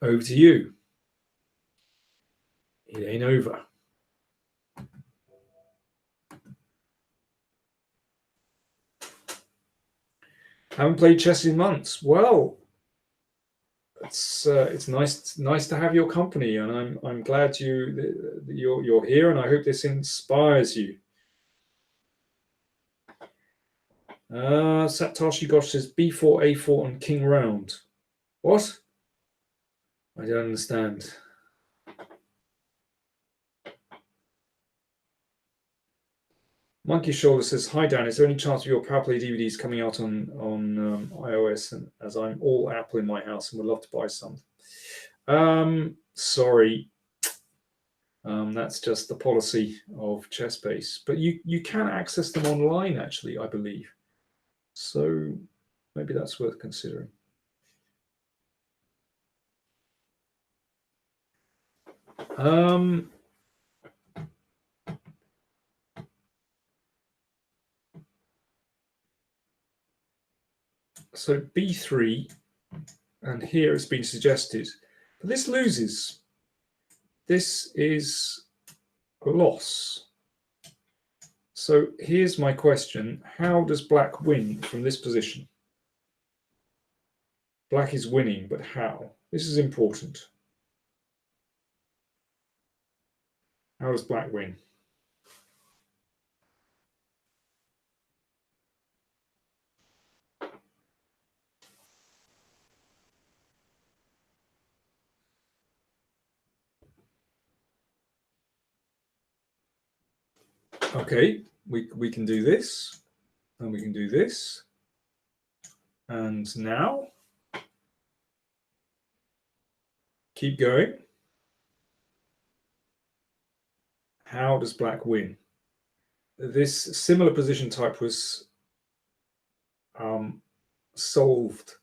Over to you. It ain't over. Haven't played chess in months. Well, it's nice to have your company, and I'm glad you're here, and I hope this inspires you. Satoshi Gosh says B4, A4, and king round. What? I don't understand. Monkey Shoulder says, hi Dan, is there any chance of your PowerPlay DVDs coming out on iOS? And as I'm all Apple in my house and would love to buy some. Sorry. That's just the policy of ChessBase. But you can access them online, actually, I believe. So maybe that's worth considering. So b3, and here it's been suggested, but this loses. This is a loss. So here's my question. How does black win from this position? Black is winning, but how? This is important. How does black win? Okay, we can do this, and we can do this. And now, keep going. How does black win? This similar position type was solved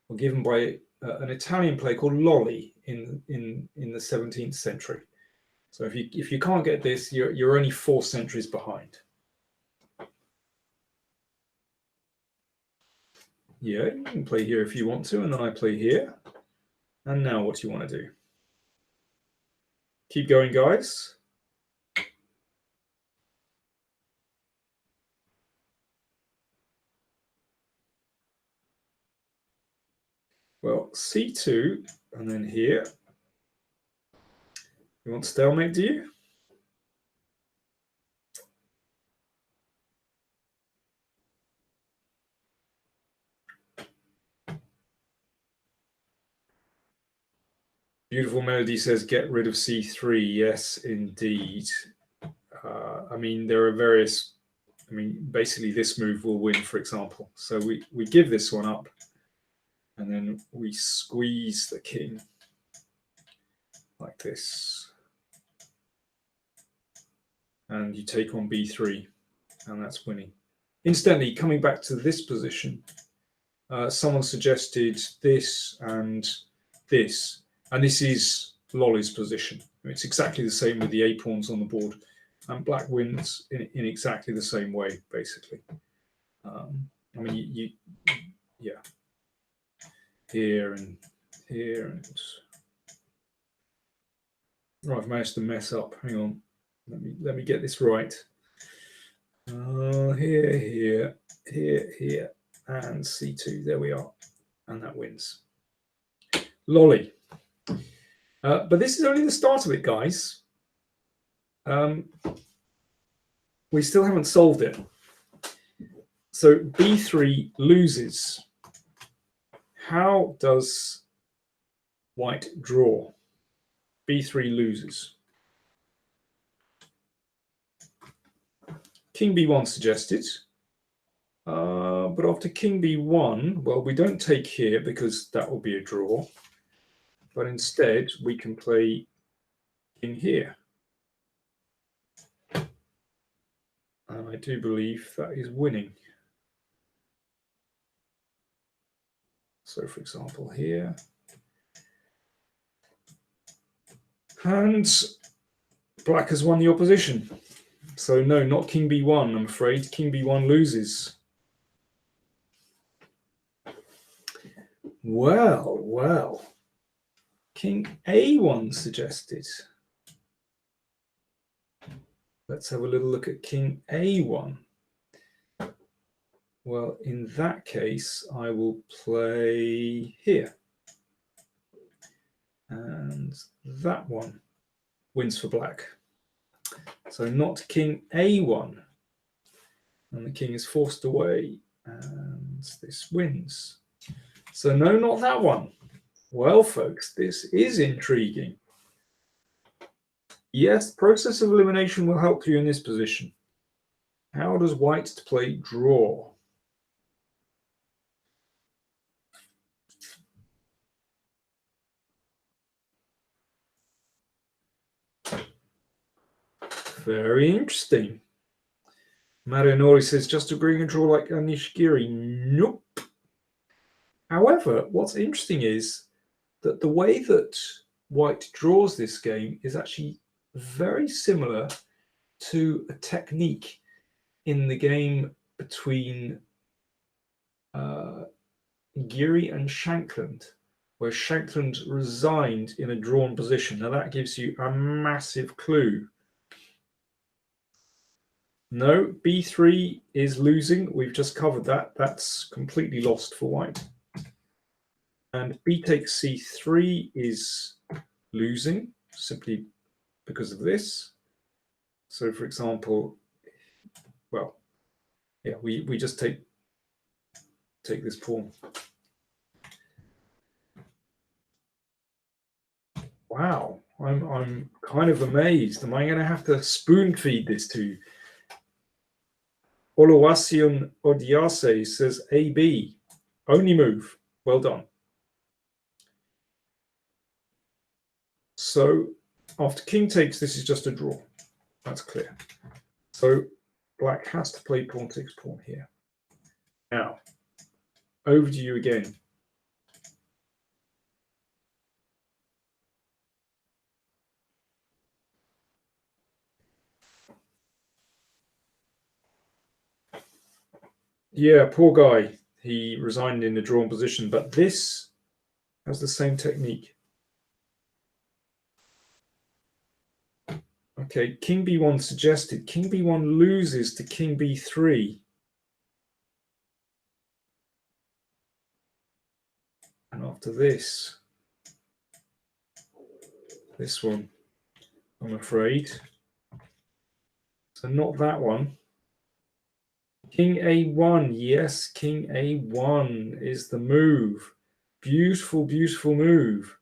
or given by an Italian player called Lolli in the 17th century. So if you can't get this, you're only 4 centuries behind. Yeah, you can play here if you want to, and then I play here. And now what do you want to do? Keep going, guys. Well, c2, and then here. You want stalemate, do you? Beautiful Melody says, get rid of c3. Yes, indeed. I mean, there are various... I mean, basically this move will win, for example. So we give this one up, and then we squeeze the king like this. And you take on b3, and that's winning. Incidentally, coming back to this position, someone suggested this and this, and this is Lolli's position. It's exactly the same with the a pawns on the board, and black wins in exactly the same way, basically. I mean, yeah, here and here, and oh, I've managed to mess up. Hang on, let me get this right. Here, and c2. There we are, and that wins. Lolli. But this is only the start of it, guys. We still haven't solved it. So b3 loses. How does white draw? b3 loses. King b1 suggested. But after king b1, well, we don't take here because that will be a draw. But instead, we can play king here. And I do believe that is winning. So, for example, here. And black has won the opposition. So, no, not king b1, I'm afraid. King b1 loses. Well. King a1 suggested. Let's have a little look at king a1. Well, in that case, I will play here. And that one wins for black. So not king a1. And the king is forced away. And this wins. So no, not that one. Well, folks, this is intriguing. Yes, process of elimination will help you in this position. How does white play draw? Very interesting. Marinori says, just agreeing a draw like Nishikiri. Nope. However, what's interesting is that the way that White draws this game is actually very similar to a technique in the game between Geary and Shankland, where Shankland resigned in a drawn position. Now that gives you a massive clue. No, b3 is losing. We've just covered that. That's completely lost for white. And b takes c3 is losing simply because of this. So for example, well, yeah, we just take this pawn. Wow, I'm kind of amazed. Am I going to have to spoon feed this to you? Oluwaseun Odiase says AB, only move. Well done. So after king takes, this is just a draw. That's clear. So black has to play pawn takes pawn here. Now, over to you again. Yeah, poor guy. He resigned in a drawn position, but this has the same technique. Okay, king b1 suggested. King b1 loses to king b3. And after this one, I'm afraid. So not that one. King a1, yes, king a1 is the move. Beautiful, beautiful move.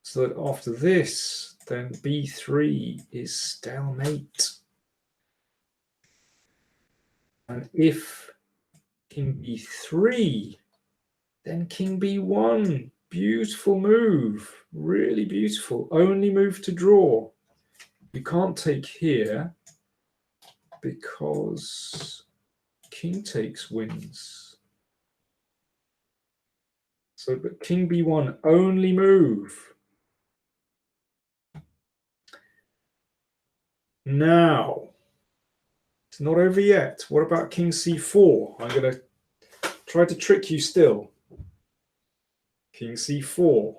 So that after this, then b3 is stalemate. And if king b3, then king b1. Beautiful move, really beautiful. Only move to draw. You can't take here because king takes wins. So, but king b1, only move. Now, it's not over yet. What about king c4? I'm going to try to trick you still. King c4.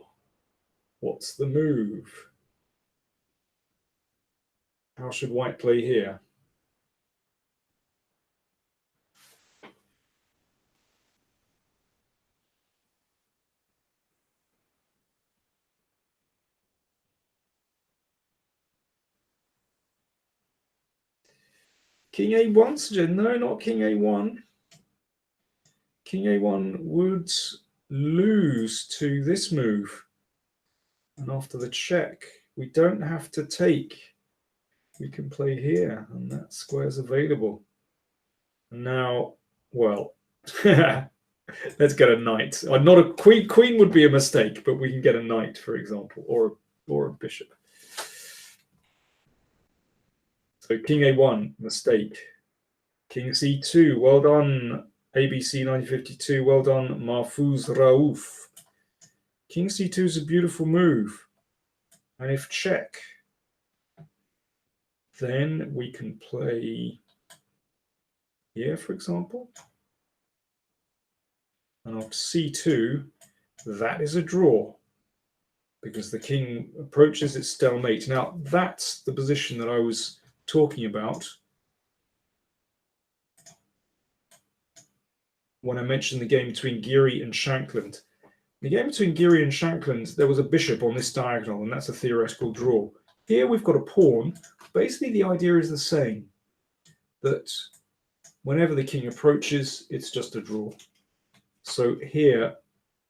What's the move? How should white play here? King a1, no, not king a1. King a1 would lose to this move. And after the check, we don't have to take. We can play here, and that square's available. Now, well, let's get a knight. Not a queen. Queen would be a mistake, but we can get a knight, for example, or a bishop. So king a1, mistake. King c2, well done. ABC 1952, well done. Mahfouz Raouf. King c2 is a beautiful move. And if check, then we can play here, for example. And after c2, that is a draw because the king approaches its stalemate. Now, that's the position that I was talking about when I mentioned the game between Geary and Shankland. In the game between Geary and Shankland, there was a bishop on this diagonal, and that's a theoretical draw. Here we've got a pawn. Basically, the idea is the same, that whenever the king approaches, it's just a draw. So here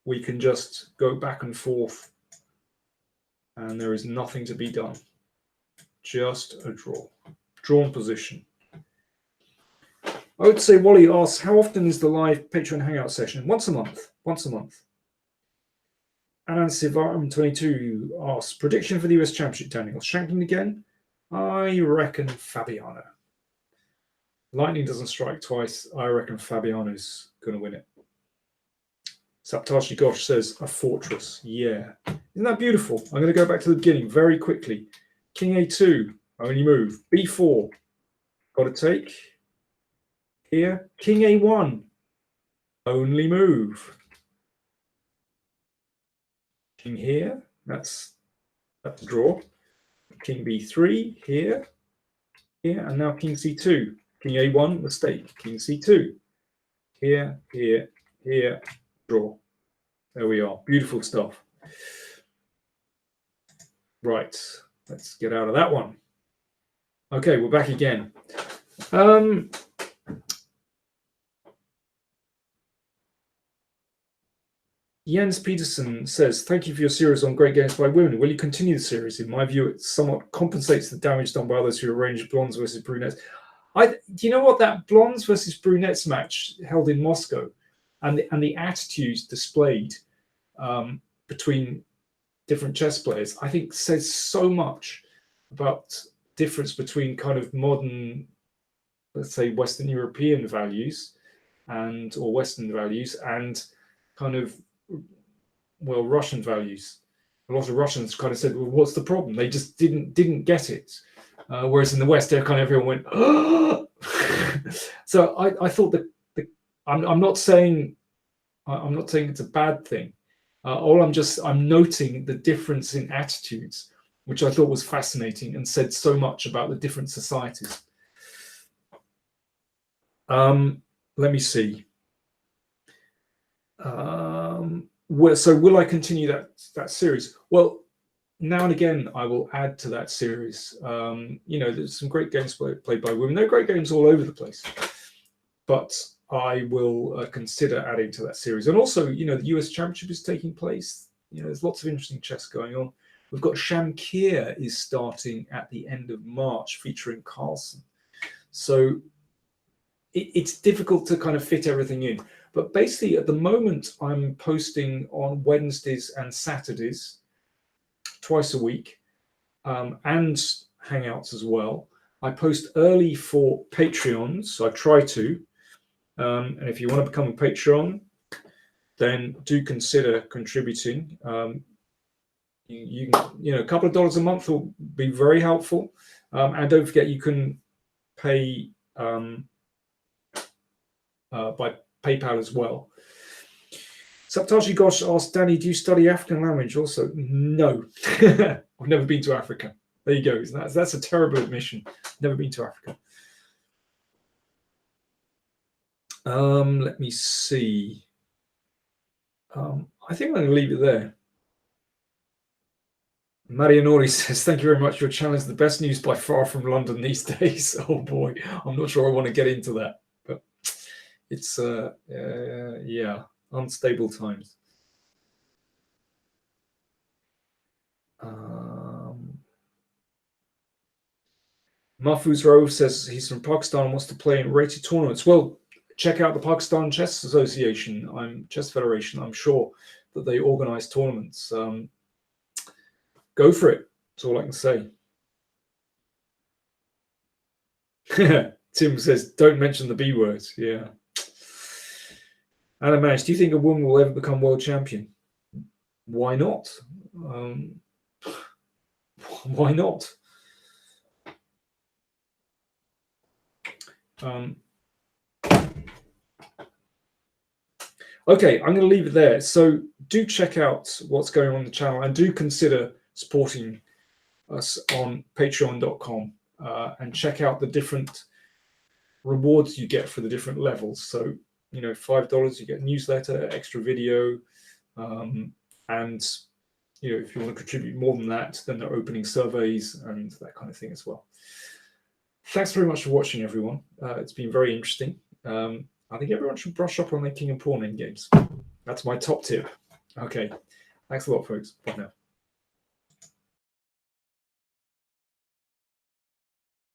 we can just go back and forth, and there is nothing to be done. Just a draw. Drawn position. I would say Wally asks, how often is the live Patreon Hangout session? Once a month. Once a month. Alan Sivarum22 asks, prediction for the US Championship, Daniel. Shankland again? I reckon Fabiano. Lightning doesn't strike twice. I reckon Fabiano's going to win it. Saptarshi Ghosh says a fortress. Yeah. Isn't that beautiful? I'm going to go back to the beginning very quickly. King A2, only move. B4, got to take. Here, King A1, only move. King here, that's a draw. King B3, here, and now King C2. King A1, mistake. King C2, here, draw. There we are. Beautiful stuff. Right, let's get out of that one. Okay, we're back again. Jens Peterson says, thank you for your series on great games by women. Will you continue the series? In my view, it somewhat compensates the damage done by others who arrange blondes versus brunettes. Do you know what, that blondes versus brunettes match held in Moscow and the attitudes displayed between different chess players, I think says so much about difference between kind of modern, let's say, Western European values or Western values and kind of, well, Russian values. A lot of Russians kind of said, well, what's the problem? They just didn't get it. Whereas in the West, everyone went, oh! So I thought that I'm not saying it's a bad thing. I'm noting the difference in attitudes, which I thought was fascinating and said so much about the different societies. Let me see. So will I continue that series? Well, now and again, I will add to that series. There's some great games played by women. There are great games all over the place, but I will consider adding to that series. And also, the US Championship is taking place. There's lots of interesting chess going on. We've got Shamkir is starting at the end of March, featuring Carlsen. So it's difficult to kind of fit everything in. But basically, at the moment, I'm posting on Wednesdays and Saturdays, twice a week, and Hangouts as well. I post early for Patreons, so I try to. And if you want to become a Patreon, then do consider contributing. A couple of dollars a month will be very helpful. And don't forget, you can pay by PayPal as well. Saptarshi Ghosh asked, Danny, do you study African language also? No, I've never been to Africa. There you go. That's a terrible admission. Never been to Africa. Let me see. I think I'm going to leave it there. Marianori says, thank you very much for your challenge. The best news by far from London these days. Oh boy, I'm not sure I want to get into that, but it's unstable times. Mahfouz Rove says he's from Pakistan and wants to play in rated tournaments. Well, check out the Pakistan Chess Association, Chess Federation. I'm sure that they organize tournaments. Go for it. That's all I can say. Tim says, don't mention the B words. Yeah. Anna Mash, do you think a woman will ever become world champion? Why not? Why not? Okay, I'm going to leave it there. So do check out what's going on the channel and do consider supporting us on patreon.com and check out the different rewards you get for the different levels. So, $5, you get a newsletter, extra video, and, if you want to contribute more than that, then they're opening surveys and that kind of thing as well. Thanks very much for watching, everyone. It's been very interesting. I think everyone should brush up on their king and pawn endgames. That's my top tip. Okay. Thanks a lot, folks. Bye now.